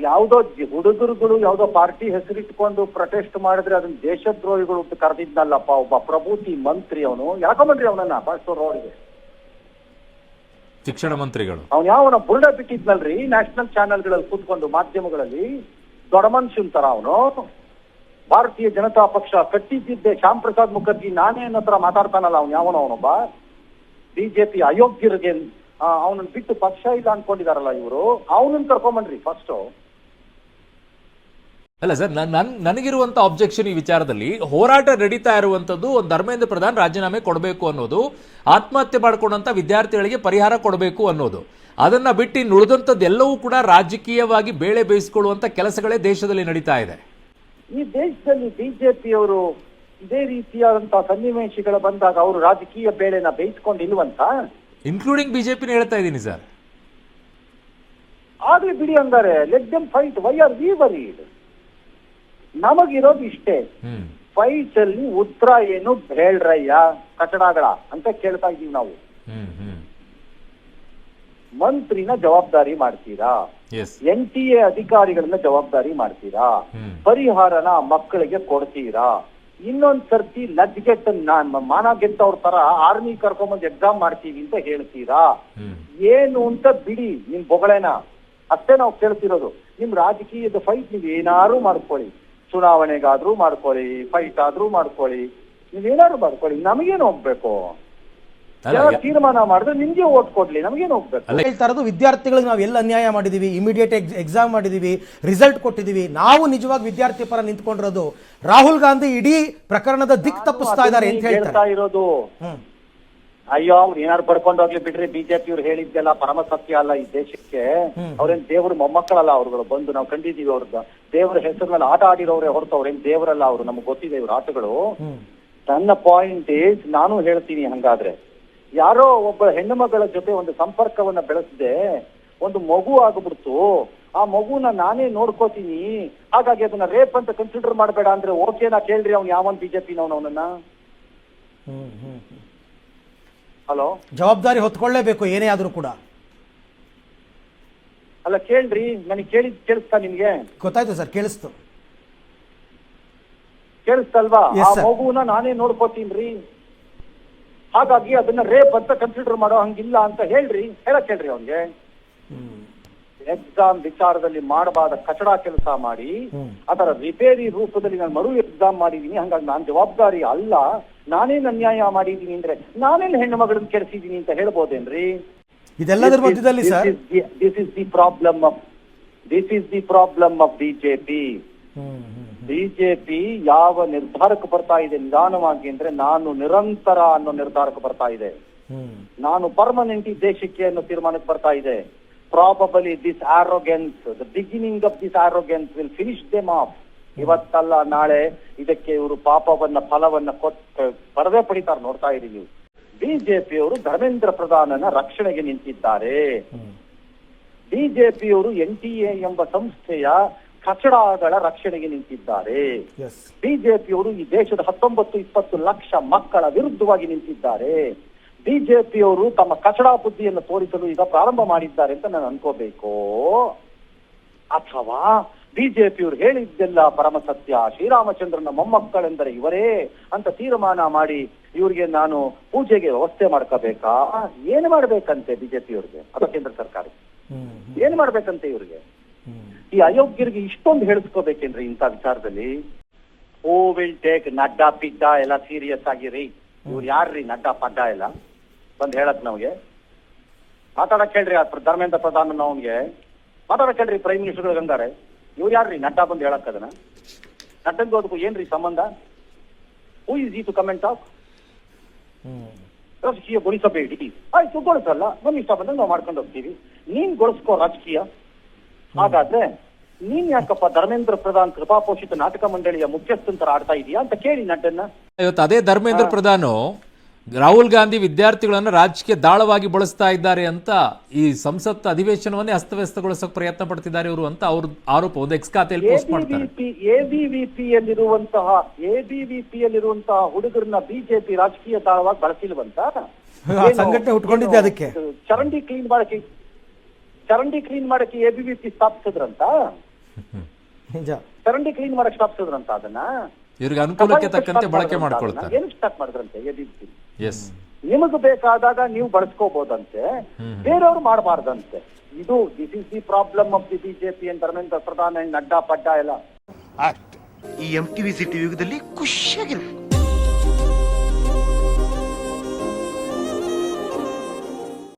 ಯಾವ್ದೋ ಹುಡುಗರುಗಳು ಯಾವ್ದೋ party ಹೆಸರಿಟ್ಕೊಂಡು protest ಮಾಡಿದ್ರೆ ಅದನ್ನ ದೇಶದ್ರೋಹಿಗಳು ಅಂತ ಕರೆದಿದ್ನಲ್ಲಪ್ಪ ಒಬ್ಬ ಪ್ರಭೂತಿ ಮಂತ್ರಿ. ಅವನು ಯಾಕೊಂಬಂದ್ರಿ ಅವನನ್ನ ಪಾಸ್ಟರ್ ರೋಡ್ಗೆ, ಶಿಕ್ಷಣ ಮಂತ್ರಿಗಳು. ಅವ್ನು ಯಾವನ ಬುರುಡ ಬಿಟ್ಟಿದ್ನಲ್ರಿ ನ್ಯಾಷನಲ್ ಚಾನೆಲ್ಗಳಲ್ಲಿ ಕೂತ್ಕೊಂಡು ಮಾಧ್ಯಮಗಳಲ್ಲಿ. ದೊಡ್ಡ ಮನುಷ್ಯನ್ ತರ ಅವನು. ಭಾರತೀಯ ಜನತಾ ಪಕ್ಷ ಕಟ್ಟಿದ್ದಿದ್ದೆ ಶ್ಯಾಮ್ ಪ್ರಸಾದ್ ಮುಖರ್ಜಿ ನಾನೇ ಅನ್ನೋ ತರ ಮಾತಾಡ್ತಾನಲ್ಲ ಅವ್ನು ಯಾವನೋ ಅವನೊಬ್ಬ. ಬಿಜೆಪಿ ಅಯೋಗ್ಯರಿಗೆ ಅವನನ್ನ ಬಿಟ್ಟು ಪಕ್ಷ ಇಲ್ಲ ಅನ್ಕೊಂಡಿದಾರಲ್ಲ ಇವರು. ಅವನನ್ನ ಕರ್ಕೊಂಬನ್ರಿ ಫಸ್ಟ್. ಅಲ್ಲ ಸರ್, ನನಗಿರುವಂತ ಅಬ್ಜೆಕ್ಷನ್ ಈ ವಿಚಾರದಲ್ಲಿ ಹೋರಾಟ ನಡೀತಾ ಇರುವಂತದ್ದು ಒಂದು ಧರ್ಮೇಂದ್ರ ಪ್ರಧಾನ್ ರಾಜೀನಾಮೆ ಕೊಡಬೇಕು ಅನ್ನೋದು, ಆತ್ಮಹತ್ಯೆ ಮಾಡಿಕೊಂಡಂತ ವಿದ್ಯಾರ್ಥಿಗಳಿಗೆ ಪರಿಹಾರ ಕೊಡಬೇಕು ಅನ್ನೋದು. ಅದನ್ನ ಬಿಟ್ಟು ನುಳಿದಂಥದ್ದು ಎಲ್ಲವೂ ಕೂಡ ರಾಜಕೀಯವಾಗಿ ಬೇಳೆ ಬೇಯಿಸಿಕೊಳ್ಳುವಂತ ಕೆಲಸಗಳೇ ದೇಶದಲ್ಲಿ ನಡೀತಾ ಇದೆ. ಈ ದೇಶದಲ್ಲಿ ಬಿಜೆಪಿಯವರು ಇದೇ ರೀತಿಯಾದಂತಹ ಸನ್ನಿವೇಶಗಳು ಬಂದಾಗ ಅವರು ರಾಜಕೀಯ ಬೇಳೆನ ಬೇಯಿಸ್ಕೊಂಡಿಲ್ವಂತ, ಇನ್ಕ್ಲೂಡಿಂಗ್ ಬಿಜೆಪಿ ಹೇಳ್ತಾ ಇದ್ದೀನಿ ಸರ್. ಆಗ್ಲಿ ಬಿಡಿ ಹಂಗಾರೆ, let them fight. Why are we worried? ನಮಗಿರೋದು ಇಷ್ಟೇ, ಫೈಟ್ ಅಲ್ಲಿ ಉತ್ತರ ಏನು ಹೇಳ್ರಯ್ಯ ಕಚಡಗಳ ಅಂತ ಕೇಳ್ತಾ ಇದೀವಿ ನಾವು. ಮಂತ್ರಿನ ಜವಾಬ್ದಾರಿ ಮಾಡ್ತೀರಾ? NTA ಅಧಿಕಾರಿಗಳನ್ನ ಜವಾಬ್ದಾರಿ ಮಾಡ್ತೀರಾ? ಪರಿಹಾರನ ಮಕ್ಕಳಿಗೆ ಕೊಡ್ತೀರಾ? ಇನ್ನೊಂದ್ ಸರ್ತಿ ಲಜ್ಗೆಟ್ಟ ಮಾನ ಗೆಟ್ಟವ್ರ ತರ ಆರ್ಮಿ ಕರ್ಕೊಂಬಂದ್ ಎಕ್ಸಾಮ್ ಮಾಡ್ತೀವಿ ಅಂತ ಹೇಳ್ತೀರಾ? ಏನು ಅಂತ ಬಿಡಿ ನಿಮ್ ಬೊಗಳೇನ. ಅಷ್ಟೇ ನಾವು ಕೇಳ್ತಿರೋದು. ನಿಮ್ ರಾಜಕೀಯದ ಫೈಟ್ ನೀವ್ ಏನಾರು ಮಾಡ್ಕೊಳ್ಳಿ, ಚುನಾವಣೆಗಾದ್ರೂ ಮಾಡ್ಕೊಳ್ಳಿ, ಫೈಟ್ ಆದ್ರೂ ಮಾಡ್ಕೊಳ್ಳಿ, ನೀವೇನಾದ್ರು ಮಾಡ್ಕೊಳ್ಳಿ, ನಮಗೇನು ಹೋಗ್ಬೇಕು? ತೀರ್ಮಾನ ಮಾಡಿದ್ರೆ ನಿಮ್ಗೆ ಓಟ್ ಕೊಡ್ಲಿ, ನಮಗೇನು ಹೋಗ್ಬೇಕು? ಹೇಳ್ತಾ ಇರೋದು ವಿದ್ಯಾರ್ಥಿಗಳಿಗೆ ನಾವು ಎಲ್ಲ ಅನ್ಯಾಯ ಮಾಡಿದೀವಿ, ಇಮಿಡಿಯೇಟ್ ಎಕ್ಸಾಮ್ ಮಾಡಿದೀವಿ, ರಿಸಲ್ಟ್ ಕೊಟ್ಟಿದೀವಿ. ನಾವು ನಿಜವಾಗಿ ವಿದ್ಯಾರ್ಥಿ ಪರ ನಿಂತ್ಕೊಂಡಿರೋದು. ರಾಹುಲ್ ಗಾಂಧಿ ಇಡೀ ಪ್ರಕರಣದ ದಿಕ್ ತಪ್ಪಿಸ್ತಾ ಇದ್ದಾರೆ ಅಂತ ಹೇಳ್ತಾ ಇರೋದು. ಅಯ್ಯೋ ಅವ್ರು ಏನಾರು ಪಡ್ಕೊಂಡು ಹೋಗ್ಲಿ ಬಿಡ್ರಿ. ಬಿಜೆಪಿ ಅವ್ರು ಹೇಳಿದ್ದೆಲ್ಲ ಪರಮ ಸತ್ಯ ಅಲ್ಲ ಈ ದೇಶಕ್ಕೆ. ಅವ್ರೇನ್ ದೇವ್ರ ಮೊಮ್ಮಕ್ಕಳಲ್ಲ ಅವ್ರುಗಳು. ಬಂದು ನಾವು ಕಂಡಿದೀವಿ ಅವ್ರದ್ದು ದೇವ್ರ ಹೆಸರಿನಲ್ಲಿ ಆಟ ಆಡಿರೋರೇ ಹೊರತು ಅವ್ರೇನ್ ದೇವರಲ್ಲ ಅವರು. ನಮ್ಗೆ ಗೊತ್ತಿದೆ ಇವ್ರ ಆಟಗಳು. ನನ್ನ ಪಾಯಿಂಟ್ ಈಸ್, ನಾನು ಹೇಳ್ತೀನಿ ಹಂಗಾದ್ರೆ ಯಾರೋ ಒಬ್ಬ ಹೆಣ್ಣು ಮಗಳ ಜೊತೆ ಒಂದು ಸಂಪರ್ಕವನ್ನ ಬೆಳೆಸದೆ ಒಂದು ಮಗು ಆಗ್ಬಿಡ್ತು, ಆ ಮಗುನ ನಾನೇ ನೋಡ್ಕೋತೀನಿ, ಹಾಗಾಗಿ ಅದನ್ನ ರೇಪ್ ಅಂತ ಕನ್ಸಿಡರ್ ಮಾಡಬೇಡ ಅಂದ್ರೆ ಓಕೆನಾ? ಕೇಳ್ರಿ ಅವ್ನು ಯಾವನ್ ಬಿಜೆಪಿನವನು ಅವನನ್ನ. ಹಲೋ, ಜವಾಬ್ದಾರಿ ಹೊತ್ಕೊಳ್ಳೇಬೇಕು ಏನೇ ಆದ್ರೂ ಕೂಡ. ಅಲ್ಲ ಕೇಳ್ರಿ, ನನಗೆ ಕೇಳಿಸ್ತಾ ನಿಮ್ಗೆ? ಗೊತ್ತಾಯ್ತು ಸರ್, ಕೇಳಿಸ್ತು. ಕೇಳಿಸ್ತಲ್ವಾ? ಆ ಮಗುನ ನಾನೇ ನೋಡ್ಕೋತೀನ್ರಿ, ಹಾಗಾಗಿ ಅದನ್ನ ರೇಪ್ ಅಂತ ಕನ್ಸಿಡರ್ ಮಾಡೋ ಹಂಗಿಲ್ಲ ಅಂತ ಹೇಳ್ರಿ. ಹೇಳಕ್ ಹೇಳ್ರಿ ಅವ್ನಿಗೆ. ಎಕ್ಸಾಮ್ ವಿಚಾರದಲ್ಲಿ ಮಾಡಬಾದ ಕಚಡ ಕೆಲಸ ಮಾಡಿ ಅದರ ರಿಪೇರಿ ರೂಪದಲ್ಲಿ ನಾನು ಮರು ಎಕ್ಸಾಮ್ ಮಾಡಿದೀನಿ, ಹಂಗಾಗಿ ನಾನ್ ಜವಾಬ್ದಾರಿ ಅಲ್ಲ, ನಾನೇನ್ ಅನ್ಯಾಯ ಮಾಡಿದೀನಿ ಅಂದ್ರೆ ನಾನೇನ್ ಹೆಣ್ಣು ಮಗಳನ್ನ ಕೆಡಿಸಿದೀನಿ ಅಂತ ಹೇಳ್ಬೋದೇನ್ರಿ? ಇದೆಲ್ಲದರ ಮಧ್ಯದಲ್ಲಿ sir, this is the problem of BJP. BJP ಯಾವ ನಿರ್ಧಾರಕ್ಕೆ ಬರ್ತಾ ಇದೆ ನಿಧಾನವಾಗಿ ಅಂದ್ರೆ, ನಾನು ನಿರಂತರ ಅನ್ನೋ ನಿರ್ಧಾರಕ್ಕೆ ಬರ್ತಾ ಇದೆ, ನಾನು ಪರ್ಮನೆಂಟ್ ಈ ದೇಶಕ್ಕೆ ಅನ್ನೋ ತೀರ್ಮಾನಕ್ಕೆ ಬರ್ತಾ ಇದೆ. Probably this arrogance, the beginning of this arrogance will finish them off. ಇವತ್ತಲ್ಲ ನಾಳೆ ಇದಕ್ಕೆ ಇವರು ಪಾಪವನ್ನ ಫಲವನ್ನ ಪರದೇ ಪಡಿತಾರೆ. ನೋಡ್ತಾ ಇದೀವಿ ಬಿಜೆಪಿಯವರು ಧರ್ಮೇಂದ್ರ ಪ್ರಧಾನನ ರಕ್ಷಣೆಗೆ ನಿಂತಿದ್ದಾರೆ. ಬಿಜೆಪಿಯವರು NTA ಎಂಬ ಸಂಸ್ಥೆಯ ಕಚಡಗಳ ರಕ್ಷಣೆಗೆ ನಿಂತಿದ್ದಾರೆ. ಬಿಜೆಪಿಯವರು ಈ ದೇಶದ 19-20 ಲಕ್ಷ ಮಕ್ಕಳ ವಿರುದ್ಧವಾಗಿ ನಿಂತಿದ್ದಾರೆ. ಬಿಜೆಪಿಯವರು ತಮ್ಮ ಕಚಡ ಬುದ್ಧಿಯನ್ನು ತೋರಿಸಲು ಈಗ ಪ್ರಾರಂಭ ಮಾಡಿದ್ದಾರೆ ಅಂತ ನಾನು ಅನ್ಕೋಬೇಕು, ಅಥವಾ ಬಿಜೆಪಿಯವರು ಹೇಳಿದ್ದೆಲ್ಲ ಪರಮ ಸತ್ಯ, ಶ್ರೀರಾಮಚಂದ್ರನ ಮೊಮ್ಮಕ್ಕಳೆಂದರೆ ಇವರೇ ಅಂತ ತೀರ್ಮಾನ ಮಾಡಿ ಇವ್ರಿಗೆ ನಾನು ಪೂಜೆಗೆ ವ್ಯವಸ್ಥೆ ಮಾಡ್ಕೋಬೇಕಾ? ಏನ್ ಮಾಡ್ಬೇಕಂತೆ ಬಿಜೆಪಿಯವ್ರಿಗೆ ಅಥವಾ ಕೇಂದ್ರ ಸರ್ಕಾರ ಏನ್ ಮಾಡ್ಬೇಕಂತೆ ಇವ್ರಿಗೆ? ಈ ಅಯೋಗ್ಯರಿಗೆ ಇಷ್ಟೊಂದು ಹೇಳಿಸ್ಕೋಬೇಕೇನ್ರಿ ಇಂಥ ವಿಚಾರದಲ್ಲಿ? ಹೂ ವಿಲ್ ಟೇಕ್ ನಡ್ಡಾ ಪಿಡ್ಡ ಎಲ್ಲ ಸೀರಿಯಸ್ ಆಗಿರಿ? ಇವ್ರು ಯಾರ್ರಿ ನಡ್ಡಾ ಪಡ್ಡ ಎಲ್ಲ ಬಂದ್ ಹೇಳಕ್ ನಮ್ಗೆ? ಮಾತಾಡಕ್ ಹೇಳ್ರಿ ಧರ್ಮೇಂದ್ರ ಪ್ರಧಾನ್ ಅವ್ನಿಗೆ ಮಾತಾಡಕ್ ಹೇಳ್ರಿ. ಪ್ರೈಮ್ ಮಿನಿಸ್ಟರ್ ಗಂಗಾರೆ ಇವ್ರು ಯಾರ್ರಿ ನಡ್ಡಾ ಬಂದ್ ಹೇಳಕ್? ಅದನ್ನ ನಡ್ಡಂಗೂ ಅದಕ್ಕೂ ಏನ್ರಿ ಸಂಬಂಧ? ಹೂ ಇಸ್ ಈ ಟು ಕಮೆಂಟ್ ಆಫ್? ರಾಜಕೀಯ ಗೊಳಿಸಬೇಡಿ, ಆಯ್ತು ಗೊಳಿಸಲ್ಲ, ನಮ್ ಇಷ್ಟ ಬಂದಾಗ ನಾವು ಮಾಡ್ಕೊಂಡು ಹೋಗ್ತೀವಿ. ನೀನ್ ಗೊಳಿಸ್ಕೋ ರಾಜಕೀಯ. ಹಾಗಾದ್ರೆ ನೀನ್ ಯಾಕಪ್ಪ ಧರ್ಮೇಂದ್ರ ಪ್ರಧಾನ್ ಕೃಪಾಪೋಷಿತ ನಾಟಕ ಮಂಡಳಿಯ ಮುಖ್ಯಸ್ಥಂತರ ಆಡ್ತಾ ಇದೀಯಾ ಅಂತ ಕೇಳಿ ನಡ್ಡನ್ನ. ಇವತ್ತು ಅದೇ ಧರ್ಮೇಂದ್ರ ಪ್ರಧಾನ್ ರಾಹುಲ್ ಗಾಂಧಿ ವಿದ್ಯಾರ್ಥಿಗಳನ್ನ ರಾಜಕೀಯ ದಾಳವಾಗಿ ಬಳಸ್ತಾ ಇದ್ದಾರೆ ಅಂತ ಈ ಸಂಸತ್ ಅಧಿವೇಶನವನ್ನೇ ಅಸ್ತವ್ಯಸ್ತಗೊಳಿಸೋಕೆ ಪ್ರಯತ್ನ ಪಡ್ತಿದ್ದಾರೆ ಇವರು ಅಂತ ಅವ್ರ ಆರೋಪ ಒಂದು ಎಕ್ಸ್ ಖಾತೆಯಲ್ಲಿ ಪೋಸ್ಟ್ ಮಾಡ್ತಾರೆ. ಎಬಿವಿಪಿಯಲ್ಲಿರುವಂತಹ ಹುಡುಗರನ್ನ ಬಿಜೆಪಿ ರಾಜಕೀಯ ದಾಳವಾಗಿ ಬಳಸಿಲ್ವಂತ ಸಂಘಟನೆ ಉಟ್ಕೊಂಡಿದ್ದೆ. ಅದಕ್ಕೆ ಚರಂಡಿ ಕ್ಲೀನ್ ಮಾಡಕ್ಕೆ ಚರಂಡಿ ಕ್ಲೀನ್ ಮಾಡಕ್ಕೆ ಎಬಿವಿಪಿ ಸ್ಥಾಪಿಸಿದ್ರಂತ, ನಿಜ. ಚರಂಡಿ ಕ್ಲೀನ್ ಮಾಡಕ್ ಸ್ಥಾಪಿಸಿದ್ರಂತ ಅದನ್ನ ಇವ್ರಿಗೆ ಅನುಕೂಲಕ್ಕೆ ತಕ್ಕಂತೆ ಬಳಕೆ ಮಾಡ್ಕೊಳ್ತಾರೆ. ಏನಕ್ಕೆ ಸ್ಟಾರ್ಟ್ ಮಾಡಿದ್ರಂತೆ ಎಬಿವಿಪಿ? ಎಸ್. ನಿಮಗೆ ಬೇಕಾದಾಗ ನೀವು ಬಳಸ್ಕೋಬಹುದಂತೆ, ಬೇರೆಯವ್ರು ಮಾಡಬಾರ್ದಂತೆ. This is the problem of the BJP and Dharmendra Pradhan and Nadda ಪಡ್ಡಾ ಎಲ್ಲ. ಈ MTV ಸಿಟಿ ಯುಗದಲ್ಲಿ ಖುಷಿಯಾಗಿರ್ಬೇಕು.